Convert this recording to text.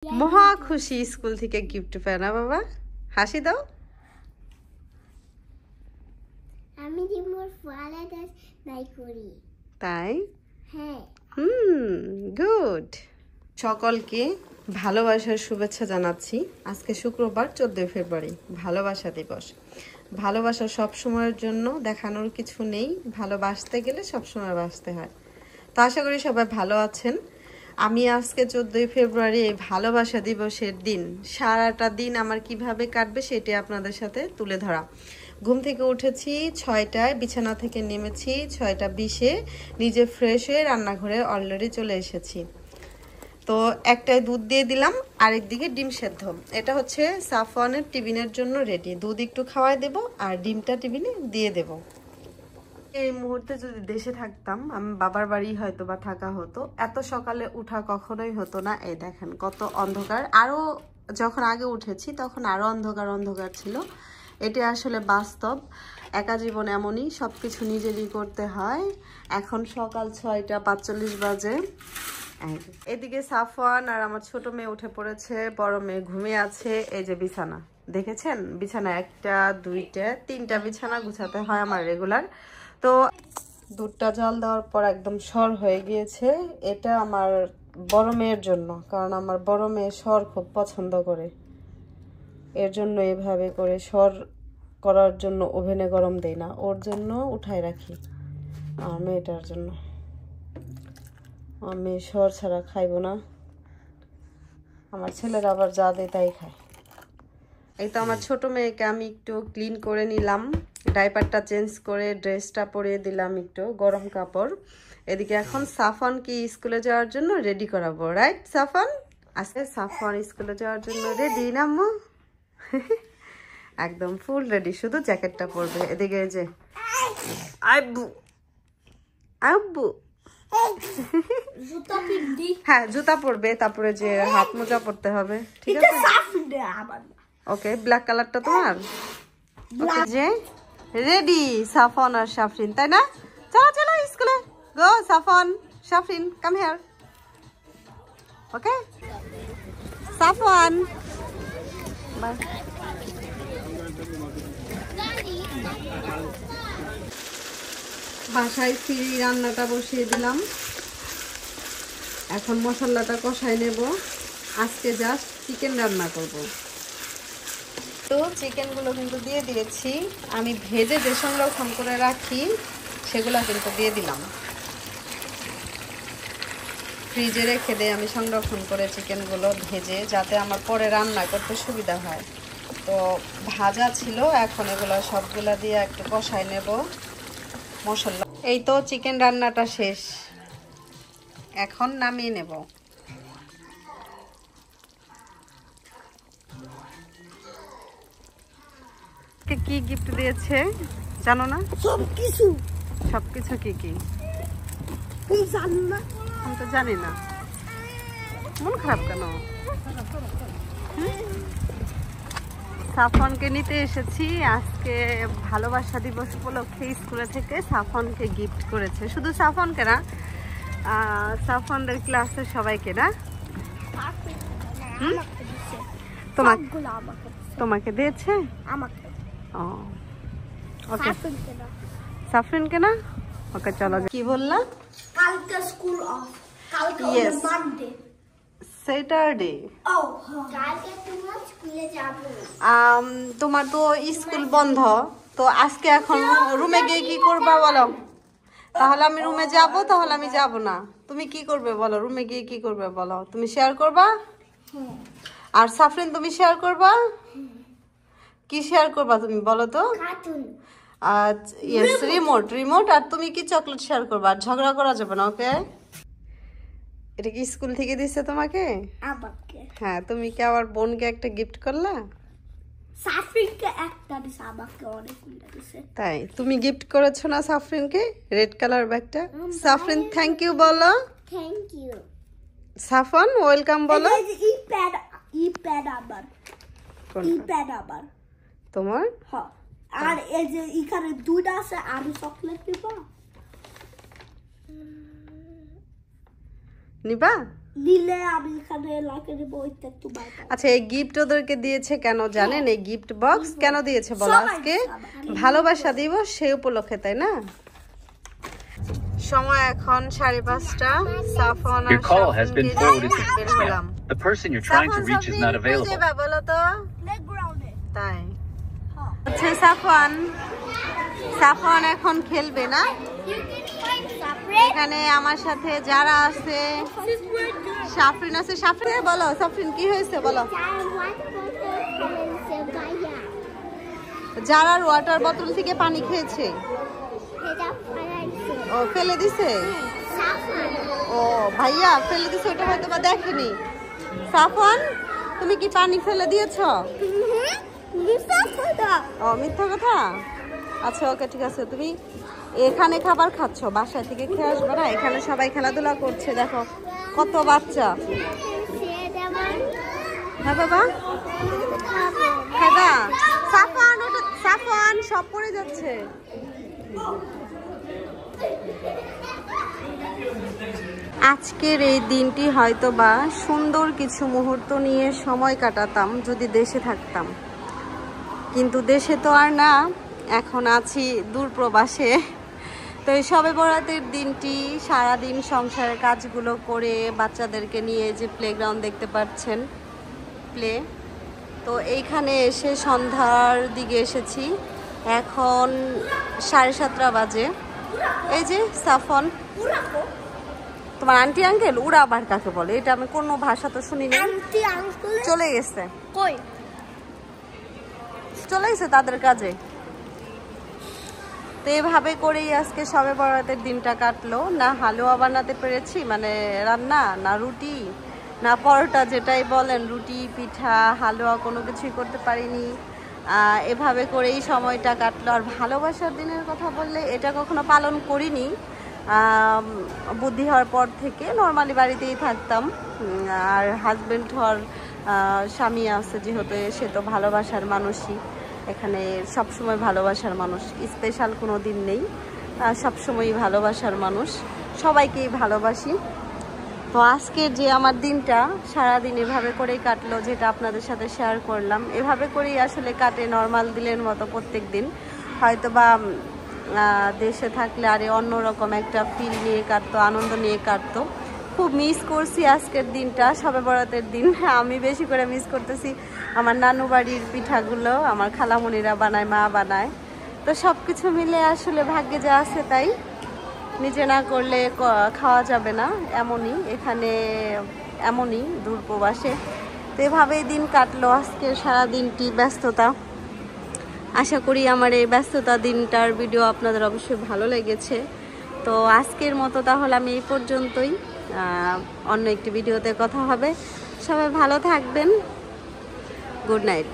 মহা খুশি স্কুল থেকে গিফট পায় না বাবা? হাসি দাও। আমি রিমোর ফালাদাস নাই করি। তাই? হ্যাঁ। গুড। সকলকে ভালোবাসার শুভেচ্ছা জানাচ্ছি। আজকে শুক্রবার 14 ফেব্রুয়ারি, ভালোবাসা দিবস। ভালোবাসা সব সময়ের জন্য দেখানোর কিছু নেই, ভালোবাসতে গেলে সবসময় বাসতে হয়। তো আশা করি সবাই ভালো আছেন। আমি আজকে 14 ফেব্রুয়ারি এই ভালোবাসা দিবসের দিন সারাটা দিন আমার কিভাবে কাটবে সেটি আপনাদের সাথে তুলে ধরা। ঘুম থেকে উঠেছি 6টায়, বিছানা থেকে নেমেছি 6:20-এ, নিজে ফ্রেশ হয়ে রান্নাঘরে অলরেডি চলে এসেছি। তো একটায় দুধ দিয়ে দিলাম, আরেকদিকে ডিম সেদ্ধ। এটা হচ্ছে সাফওয়ানের টিফিনের জন্য রেডি। দুধ একটু খাওয়াই দেব আর ডিমটা টিফিনে দিয়ে দেব। এই মুহূর্তে যদি দেশে থাকতাম, আমি বাবার বাড়ি হয়তো বা থাকা হতো, এত সকালে উঠা কখনোই হতো না। এই দেখেন কত অন্ধকার। আরও যখন আগে উঠেছি তখন আরও অন্ধকার অন্ধকার ছিল। এটি আসলে বাস্তব। একা জীবন এমনই, সব কিছু নিজেরই করতে হয়। এখন সকাল 6:45 বাজে। এদিকে সাফওয়ান আর আমার ছোট মেয়ে উঠে পড়েছে, বড় মেয়ে ঘুমিয়ে আছে। এই যে বিছানা দেখেছেন, বিছানা 1টা 2টা 3টা বিছানা গুছাতে হয় আমার রেগুলার। তো দুধটা জাল দেওয়ার পর একদম সর হয়ে গিয়েছে। এটা আমার বড় মেয়ের জন্য, কারণ আমার বড় মেয়ে সর খুব পছন্দ করে। এর জন্য এভাবে করে সর করার জন্য ওভেনে গরম দেই না, ওর জন্য উঠায় রাখি। আর মেয়েটার জন্য, আমি সর ছাড়া খাইব না। আমার ছেলেরা আবার যা দেয় তাই খায়। এই তো আমার ছোট মেয়েকে আমি একটু ক্লিন করে নিলাম, ডাইপারটা চেঞ্জ করে ড্রেসটা পরিয়ে দিলাম একটু গরম কাপড়। এদিকে এখন সাফওয়ানকে স্কুলে যাওয়ার জন্য রেডি করাবো। রাইট সাফওয়ান? আজকে সাফওয়ান স্কুলে যাওয়ার জন্য রেডি না আম্মু? একদম ফুল রেডি, শুধু জ্যাকেটটা পরবে। এদিকে এই যে আব্বু আব্বু হ্যাঁ জুতা পরবে, তারপরে যে হাত মোজা পরতে হবে। ঠিক আছে, ওকে। ব্ল্যাক কালারটা তোমার? ওকে, যে রেডি সাফওয়ান আর সাফরিন, তাই না? চলো চলো স্কুলে go. Safwan, Safrin, come here. Okay Safwan, bye. বাসায় ফিরে রান্নাটা বসিয়ে দিলাম। এখন মশলাটা কষাই নেব। আজকে জাস্ট চিকেন রান্না করব। তো চিকেনগুলো কিন্তু দিয়ে দিয়েছি। আমি ভেজে যে সংরক্ষণ করে রাখি সেগুলো কিন্তু দিয়ে দিলাম। ফ্রিজে রেখে দিয়ে আমি সংরক্ষণ করে চিকেনগুলো ভেজে, যাতে আমার পরে রান্না করতে সুবিধা হয়। তো ভাজা ছিল, এখন এগুলো সবগুলা দিয়ে একটু কষাই নেব মশলা। এই তো চিকেন রান্নাটা শেষ, এখন নামিয়ে নেব। কি গিফট দিয়েছে জানো না? সবকিছু। সবকিছু কি কি তুমি জানো না? আমি তো জানি না। মন খারাপ কেন? সাফওয়ানকে নিতে এসেছি আজকে ভালোবাসা দিবস উপলক্ষে। স্কুলে থেকে সাফওয়ানকে গিফট করেছে, শুধু সাফওয়ানকে না, সাফওয়ানদের ক্লাসের সবাইকে না? তোমাকে দিয়েছে? আমাকে। ও ওকে, সাফরিনকে না? ওকে চলো। কি বললা? কালকে স্কুল অফ, কালকে মানডে, স্যাটারডে। ও কালকে তুমি স্কুলে যাবে। তোমার তো স্কুল বন্ধ, তো আজকে এখন রুমে গিয়ে কি করবা বলো? তাহলে আমি রুমে যাব, তাহলে আমি যাব না। তুমি কি করবে বলো? রুমে গিয়ে কি করবে বলো? তুমি শেয়ার করবা? আর সাফরিন তুমি শেয়ার করবা? কি শেয়ার করবা তুমি বলো তো? কার্টুন। Yes, remote. আর তুমি কি চকলেট শেয়ার করবা? আর ঝগড়া করা যাবে না, ওকে? এটা কি স্কুল থেকে দিচ্ছে তোমাকে? আমাকে। হ্যাঁ, তুমি কি আবার বোনকে একটা গিফট করলা? সাফরিনকে একটা দিছে, আমাকে অনেকগুলো দিছে। তাই? তুমি গিফট করেছো না সাফরিনকে রেড কালার ব্যাগটা? সাফরিন থ্যাংক ইউ বলো। Thank you. সাফওয়ান ওয়েলকাম বলো। ইপ্যাড আবার। ইপ্যাড আবার তোমার? হ্যাঁ। আর এই যে এখানে দুধ আছে, আর চকলেট নিবা? নিবা? নিলে আমি এখানে লাগে দেবো ওইটা তোমার আচ্ছা, এই গিফট ওদেরকে দিয়েছে কেন জানেন? এই গিফট বক্স কেন দিয়েছে বলো? আজকে ভালোবাসা দিবস সেই উপলক্ষে, তাই না? সময় এখন 5:30। সাফওয়ান আর Your call has been forwarded to বের হলাম। The person you're trying to reach is not available. বলো তো প্লেগ্রাউন্ডে তাই আচ্ছা, সাফওয়ান এখন খেলবে না। এখানে আমার সাথে যারা আছে, সাফরিন আছে। সাফরিন বলো, সাফরিন কি হয়েছে বলো? যারার ওয়াটার বোতল থেকে পানি খেয়েছে, ও ফেলে দিছে। ও ভাইয়া ফেলে দিছে, ওটা হয়তো বা দেখেনি। সাফওয়ান, তুমি কি পানি ফেলে দিয়েছো? ও মিথ্যা কথা। আচ্ছা ওকে, ঠিক আছে। তুমি এখানে খাবার খাচ্ছ, বাসায় থেকে খেয়ে আসবে না? এখানে সবাই খেলাধুলা করছে, দেখো কত বাচ্চা। হ্যাঁ বাবা, খাবা? সাফওয়ান, ওটা সাফওয়ান সব পড়ে যাচ্ছে। আজকের এই দিনটি হয়তো বা সুন্দর কিছু মুহূর্ত নিয়ে সময় কাটাতাম যদি দেশে থাকতাম, কিন্তু দেশে তো আর না, এখন আছি দূরপ্রবাসে। তো এই শবে বরাতের দিনটি সারাদিন সংসারের কাজগুলো করে বাচ্চাদেরকে নিয়ে যে প্লেগ্রাউন্ড দেখতে পাচ্ছেন, প্লে, তো এইখানে এসে সন্ধ্যার দিকে এসেছি। এখন 7:30 বাজে। এই যে সাফন, তোমার আন্টি আঙ্কেল, ওরা আবার কাকে বলে এটা আমি কোনো ভাষা তো শুনিনি। চলে গেছে, চলে গেছে তাদের কাজে। তো এভাবে করেই আজকে শবে বরাতের দিনটা কাটলো। না হালুয়া বানাতে পেরেছি, মানে রান্না, না রুটি, না পরোটা, যেটাই বলেন, রুটি, পিঠা, হালুয়া কোনো কিছুই করতে পারিনি। এভাবে করেই সময়টা কাটলো। আর ভালোবাসার দিনের কথা বললে এটা কখনো পালন করিনি। বুদ্ধি হওয়ার পর থেকে নর্মালি বাড়িতেই থাকতাম। আর হাজব্যান্ড হওয়ার স্বামী আছে যেহেতু, সে তো ভালোবাসার মানুষই। এখানে সবসময় ভালোবাসার মানুষ, স্পেশাল কোনো দিন নেই, সবসময়ই ভালোবাসার মানুষ, সবাইকেই ভালোবাসি। তো আজকের যে আমার দিনটা সারাদিন এভাবে করেই কাটলো, যেটা আপনাদের সাথে শেয়ার করলাম। এভাবে করেই আসলে কাটে নর্মাল দিনের মতো প্রত্যেক দিন। হয়তো বা দেশে থাকলে আরে অন্যরকম একটা ফিল নিয়ে কাটতো, আনন্দ নিয়ে কাটতো। খুব মিস করছি আজকের দিনটা, শবে বরাতের দিন। আমি বেশি করে মিস করতেছি আমার নানু বাড়ির পিঠাগুলো, আমার খালামণিরা বানায়, মা বানায়। তো সব কিছু মিলে আসলে ভাগ্যে যা আছে তাই, নিজে না করলে খাওয়া যাবে না, এমনই এখানে, এমনই দূরপ্রবাসে। তো এভাবেই দিন কাটলো আজকে সারা দিনটি, ব্যস্ততা। আশা করি আমার এই ব্যস্ততা দিনটার ভিডিও আপনাদের অবশ্যই ভালো লেগেছে। তো আজকের মতো তাহলে আমি এই পর্যন্তই, অন্য একটি ভিডিওতে কথা হবে। সবাই ভালো থাকবেন, গুড নাইট।